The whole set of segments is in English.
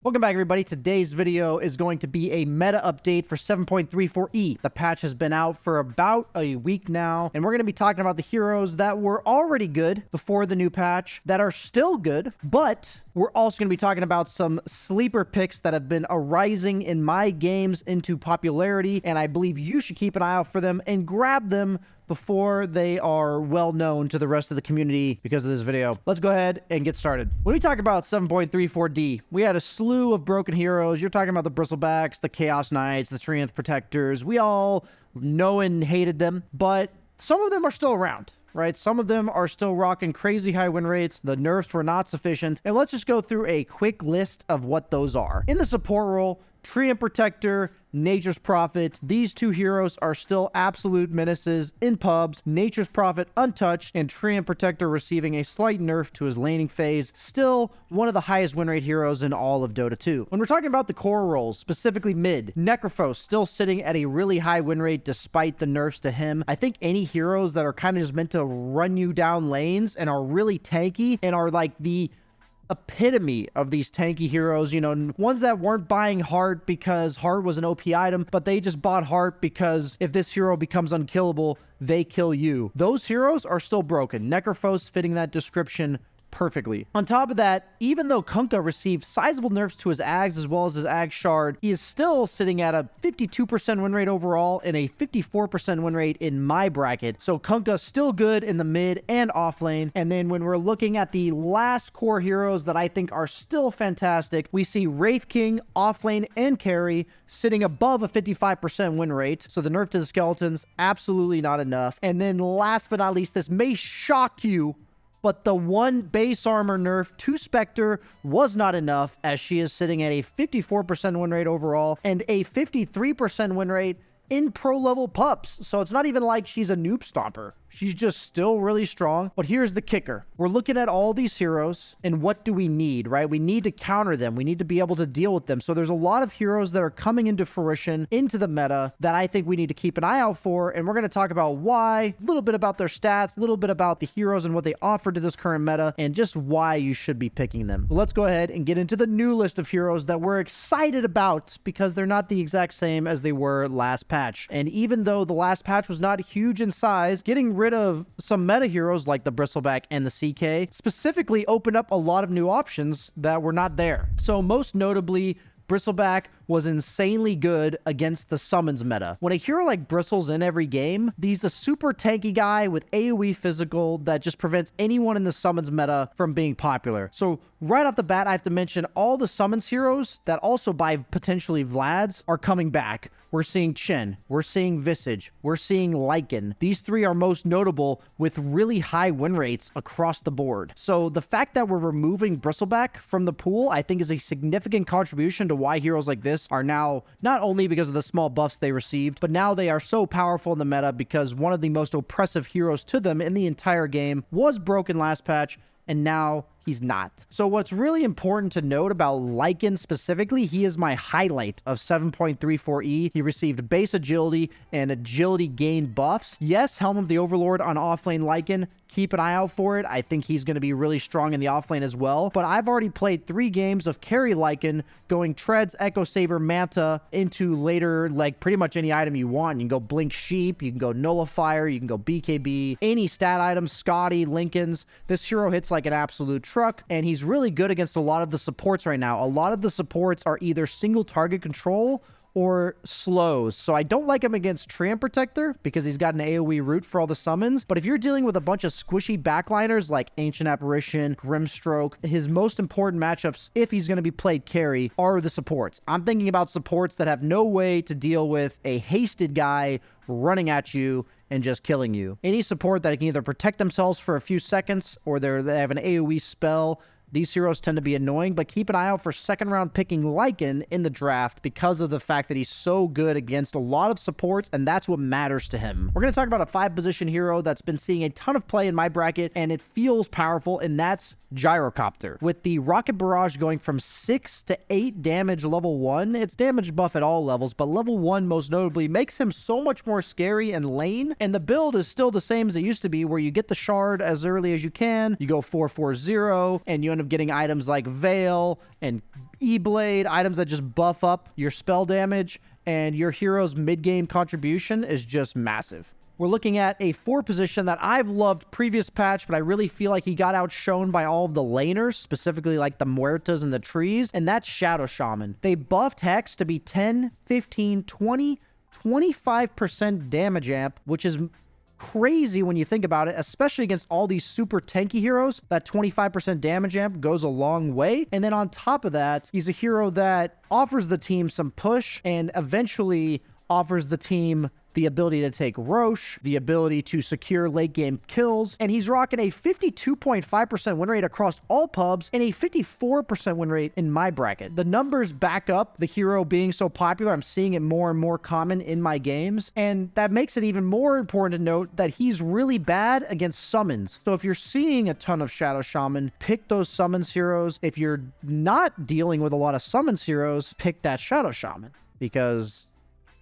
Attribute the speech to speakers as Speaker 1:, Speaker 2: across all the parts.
Speaker 1: Welcome back, everybody. Today's video is going to be a meta update for 7.34E. The patch has been out for about a week now, and we're going to be talking about the heroes that were already good before the new patch, that are still good, but we're also going to be talking about some sleeper picks that have been arising in my games into popularity, and I believe you should keep an eye out for them and grab them before they are well known to the rest of the community because of this video. Let's go ahead and get started. When we talk about 7.34D, we had a slew of broken heroes. You're talking about the Bristlebacks, the Chaos Knights, the Treant Protectors. We all know and hated them, but some of them are still around, right? Some of them are still rocking crazy high win rates. The nerfs were not sufficient. And let's just go through a quick list of what those are. In the support role, Treant Protector, Nature's Prophet. These two heroes are still absolute menaces in pubs. Nature's Prophet untouched, and Treant Protector receiving a slight nerf to his laning phase. Still one of the highest win rate heroes in all of Dota 2. When we're talking about the core roles, specifically mid, Necrophos still sitting at a really high win rate despite the nerfs to him. I think any heroes that are kind of just meant to run you down lanes and are really tanky and are like the epitome of these tanky heroes, you know, ones that weren't buying Heart because Heart was an OP item, but they just bought Heart because if this hero becomes unkillable, they kill you. Those heroes are still broken. Necrophos fitting that description perfectly. On top of that, even though Kunkka received sizable nerfs to his Ags as well as his Ag Shard, he is still sitting at a 52% win rate overall and a 54% win rate in my bracket. So Kunkka still good in the mid and off lane. And then when we're looking at the last core heroes that I think are still fantastic, we see Wraith King, off lane and carry sitting above a 55% win rate. So the nerf to the skeletons, absolutely not enough. And then last but not least, this may shock you, but the one base armor nerf to Spectre was not enough, as she is sitting at a 54% win rate overall and a 53% win rate in pro level pups. So it's not even like she's a noob stomper. She's just still really strong. But here's the kicker. We're looking at all these heroes and what do we need, right? We need to counter them. We need to be able to deal with them. So there's a lot of heroes that are coming into fruition into the meta that I think we need to keep an eye out for. And we're going to talk about why, a little bit about their stats, a little bit about the heroes and what they offer to this current meta, and just why you should be picking them. So let's go ahead and get into the new list of heroes that we're excited about because they're not the exact same as they were last patch. And even though the last patch was not huge in size, getting rid of some meta heroes like the Bristleback and the CK specifically opened up a lot of new options that were not there. So most notably, Bristleback was insanely good against the summons meta. When a hero like Bristle's in every game, he's a super tanky guy with AoE physical that just prevents anyone in the summons meta from being popular. So right off the bat, I have to mention all the summons heroes that also buy potentially Vlads are coming back. We're seeing Chen, we're seeing Visage, we're seeing Lycan. These three are most notable with really high win rates across the board. So the fact that we're removing Bristleback from the pool, I think is a significant contribution to why heroes like this are now, not only because of the small buffs they received, but now they are so powerful in the meta because one of the most oppressive heroes to them in the entire game was broken last patch, and now he's not. So what's really important to note about Lycan specifically, he is my highlight of 7.34E. He received base agility and agility gain buffs. Yes, Helm of the Overlord on offlane Lycan. Keep an eye out for it. I think he's going to be really strong in the offlane as well. But I've already played 3 games of carry Lycan, going Treads, Echo Saber, Manta into later, like pretty much any item you want. You can go Blink Sheep, you can go Nullifier, you can go BKB, any stat items, Scotty, Lincolns. This hero hits like an absolute truck, and he's really good against a lot of the supports right now. A lot of the supports are either single target control or slows. So I don't like him against Treant Protector because he's got an AoE root for all the summons. But if you're dealing with a bunch of squishy backliners like Ancient Apparition, Grimstroke, his most important matchups, if he's going to be played carry, are the supports. I'm thinking about supports that have no way to deal with a hasted guy running at you and just killing you. Any support that can either protect themselves for a few seconds or they have an AoE spell. These heroes tend to be annoying, but keep an eye out for second round picking Lycan in the draft because of the fact that he's so good against a lot of supports, and that's what matters to him. We're going to talk about a 5-position hero that's been seeing a ton of play in my bracket, and it feels powerful, and that's Gyrocopter. With the Rocket Barrage going from 6 to 8 damage level 1, it's damage buff at all levels, but level 1 most notably makes him so much more scary in lane, and the build is still the same as it used to be, where you get the shard as early as you can, you go 4-4-0, and you end up getting items like Veil and E-Blade, items that just buff up your spell damage, and your hero's mid-game contribution is just massive. We're looking at a 4 position that I've loved previous patch, but I really feel like he got outshone by all of the laners, specifically like the Muertas and the trees, and that's Shadow Shaman. They buffed Hex to be 10, 15, 20, 25% damage amp, which is crazy when you think about it, especially against all these super tanky heroes. That 25% damage amp goes a long way. And then on top of that, he's a hero that offers the team some push and eventually offers the team the ability to take Roche, the ability to secure late game kills, and he's rocking a 52.5% win rate across all pubs and a 54% win rate in my bracket. The numbers back up the hero being so popular. I'm seeing it more and more common in my games, and that makes it even more important to note that he's really bad against summons. So if you're seeing a ton of Shadow Shaman, pick those summons heroes. If you're not dealing with a lot of summons heroes, pick that Shadow Shaman, because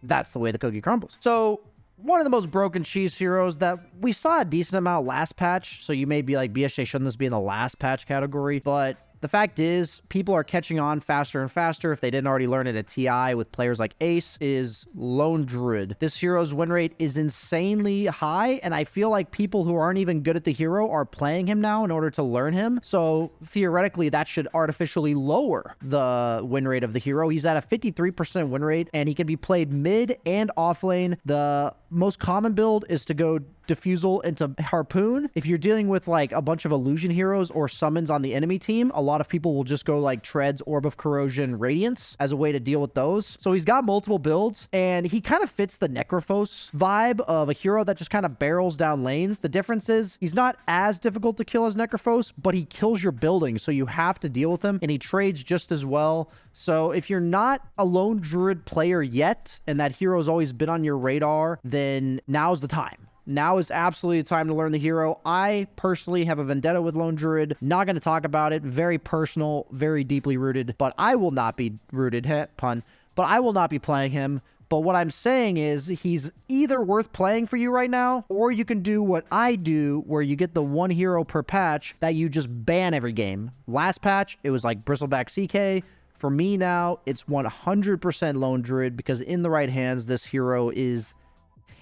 Speaker 1: that's the way the cookie crumbles. So one of the most broken cheese heroes that we saw a decent amount last patch. So you may be like, BSJ, shouldn't this be in the last patch category? But the fact is, people are catching on faster and faster, if they didn't already learn it at TI with players like Ace, is Lone Druid. This hero's win rate is insanely high, and I feel like people who aren't even good at the hero are playing him now in order to learn him. So theoretically, that should artificially lower the win rate of the hero. He's at a 53% win rate, and he can be played mid and off lane. The most common build is to go Diffusal into Harpoon. If you're dealing with like a bunch of illusion heroes or summons on the enemy team, a lot of people will just go like Treads, Orb of Corrosion, Radiance as a way to deal with those. So he's got multiple builds, and he kind of fits the Necrophos vibe of a hero that just kind of barrels down lanes. The difference is he's not as difficult to kill as Necrophos, but he kills your building, so you have to deal with him, and he trades just as well. So if you're not a Lone Druid player yet, and that hero's always been on your radar, then now's the time. Now is absolutely the time to learn the hero. I personally have a vendetta with Lone Druid. Not going to talk about it. Very personal, very deeply rooted, but I will not be rooted, pun, but I will not be playing him. But what I'm saying is he's either worth playing for you right now, or you can do what I do, where you get the one hero per patch that you just ban every game. Last patch, it was like Bristleback CK. For me now, it's 100% Lone Druid, because in the right hands, this hero is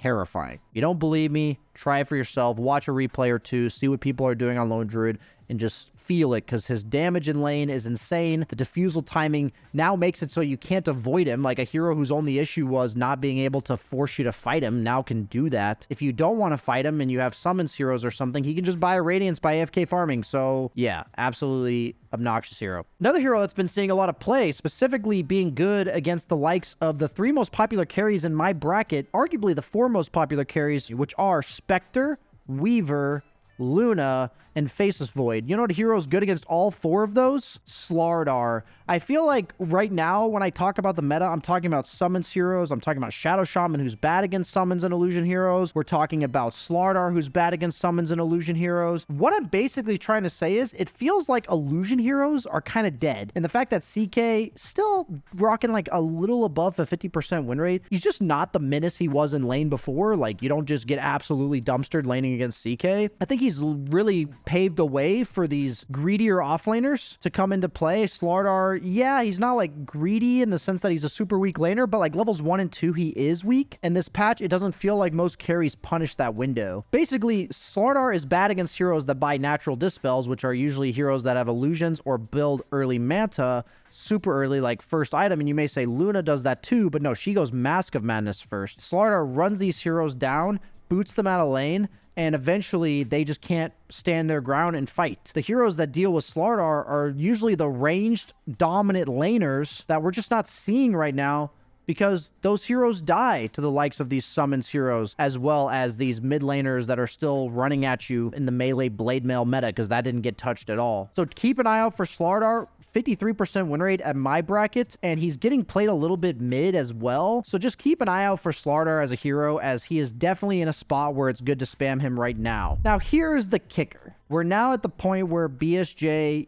Speaker 1: terrifying. You don't believe me? Try it for yourself. Watch a replay or two. See what people are doing on Lone Druid and just feel it, because his damage in lane is insane. The diffusal timing now makes it so you can't avoid him. Like a hero whose only issue was not being able to force you to fight him now can do that. If you don't want to fight him and you have summons heroes or something, he can just buy a Radiance by AFK farming. So yeah, absolutely obnoxious hero. Another hero that's been seeing a lot of play, specifically being good against the likes of the 3 most popular carries in my bracket, arguably the 4 most popular carries, which are Spectre, Weaver, Luna, and Faceless Void. You know what hero's good against all 4 of those? Slardar. I feel like right now, when I talk about the meta, I'm talking about summons heroes. I'm talking about Shadow Shaman, who's bad against summons and illusion heroes. We're talking about Slardar, who's bad against summons and illusion heroes. What I'm basically trying to say is it feels like illusion heroes are kind of dead. And the fact that CK still rocking like a little above a 50% win rate, he's just not the menace he was in lane before. Like, you don't just get absolutely dumpstered laning against CK. I think he's really paved a way for these greedier offlaners to come into play. Slardar, yeah, he's not like greedy in the sense that he's a super weak laner, but like levels 1 and 2, he is weak. And this patch, it doesn't feel like most carries punish that window. Basically, Slardar is bad against heroes that buy natural dispels, which are usually heroes that have illusions or build early Manta super early, like first item. And you may say Luna does that too, but no, she goes Mask of Madness first. Slardar runs these heroes down, boots them out of lane, and eventually they just can't stand their ground and fight. The heroes that deal with Slardar are usually the ranged dominant laners that we're just not seeing right now, because those heroes die to the likes of these summons heroes, as well as these mid laners that are still running at you in the melee blade mail meta, because that didn't get touched at all. So keep an eye out for Slardar. 53% win rate at my bracket, and he's getting played a little bit mid as well. So just keep an eye out for Slardar as a hero, as he is definitely in a spot where it's good to spam him right now. Now, here's the kicker. We're now at the point where BSJ,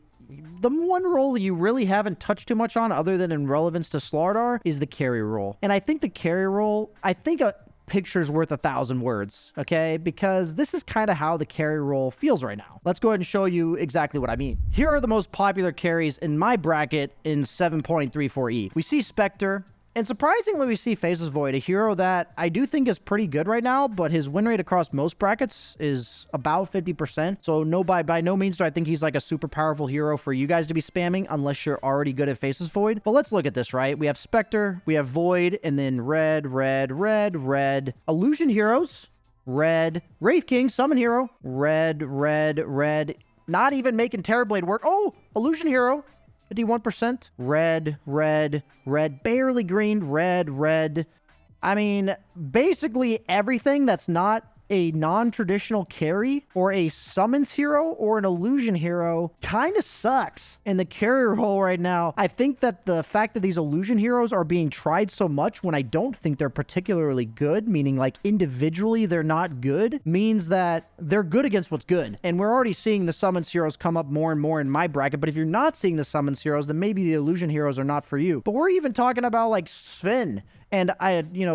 Speaker 1: the one role you really haven't touched too much on other than in relevance to Slardar is the carry role. And I think the carry role, I think a picture's worth 1,000 words, okay? Because this is kind of how the carry role feels right now. Let's go ahead and show you exactly what I mean. Here are the most popular carries in my bracket in 7.34E. We see Spectre. And surprisingly, we see Faceless Void, a hero that I do think is pretty good right now, but his win rate across most brackets is about 50%. So by no means do I think he's like a super powerful hero for you guys to be spamming unless you're already good at Faceless Void. But let's look at this, right? We have Spectre, we have Void, and then red, red, red, red. Illusion heroes, red. Wraith King, summon hero, red, red, red. Not even making Terrorblade work. Oh, Illusion hero. 51%. Red, red, red. Barely green. Red, red. I mean, basically everything that's not a non-traditional carry or a summons hero or an illusion hero kind of sucks in the carry role right now. I think that the fact that these illusion heroes are being tried so much when I don't think they're particularly good, meaning like individually they're not good, means that they're good against what's good. And we're already seeing the summons heroes come up more and more in my bracket, but if you're not seeing the summons heroes, then maybe the illusion heroes are not for you. But we're even talking about like Sven and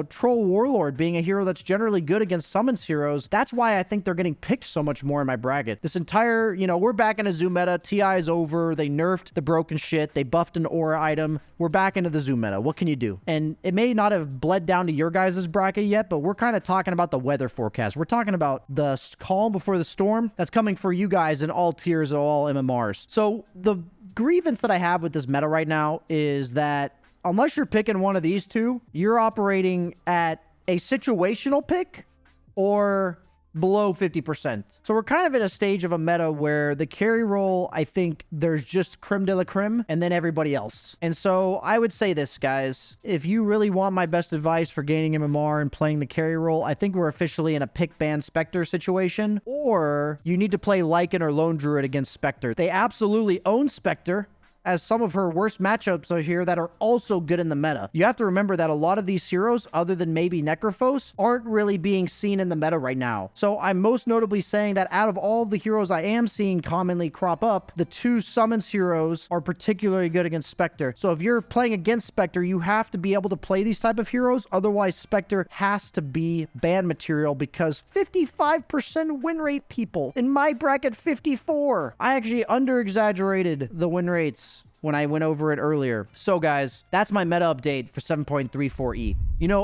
Speaker 1: Troll Warlord being a hero that's generally good against summons heroes. That's why I think they're getting picked so much more in my bracket. This entire, we're back in a Zoo meta. TI is over. They nerfed the broken shit. They buffed an aura item. We're back into the Zoo meta. What can you do? And it may not have bled down to your guys' bracket yet, but we're kind of talking about the weather forecast. We're talking about the calm before the storm that's coming for you guys in all tiers of all MMRs. So the grievance that I have with this meta right now is that unless you're picking one of these two, you're operating at a situational pick or below 50%. So we're kind of in a stage of a meta where the carry role, I think there's just creme de la creme and then everybody else. And so I would say this, guys, if you really want my best advice for gaining MMR and playing the carry role, I think we're officially in a pick ban Spectre situation, or you need to play Lycan or Lone Druid against Spectre. They absolutely own Spectre, as some of her worst matchups are here that are also good in the meta. You have to remember that a lot of these heroes, other than maybe Necrophos, aren't really being seen in the meta right now. So I'm most notably saying that out of all the heroes I am seeing commonly crop up, the two summons heroes are particularly good against Spectre. So if you're playing against Spectre, you have to be able to play these type of heroes. Otherwise, Spectre has to be ban material because 55% win rate, people. In my bracket, 54. I actually under-exaggerated the win rates when I went over it earlier. So guys, that's my meta update for 7.34E.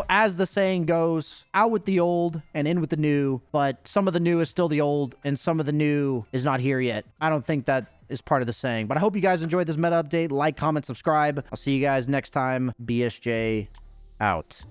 Speaker 1: As the saying goes, out with the old and in with the new, but some of the new is still the old and some of the new is not here yet. I don't think that is part of the saying, but I hope you guys enjoyed this meta update. Like, comment, subscribe. I'll see you guys next time. BSJ out.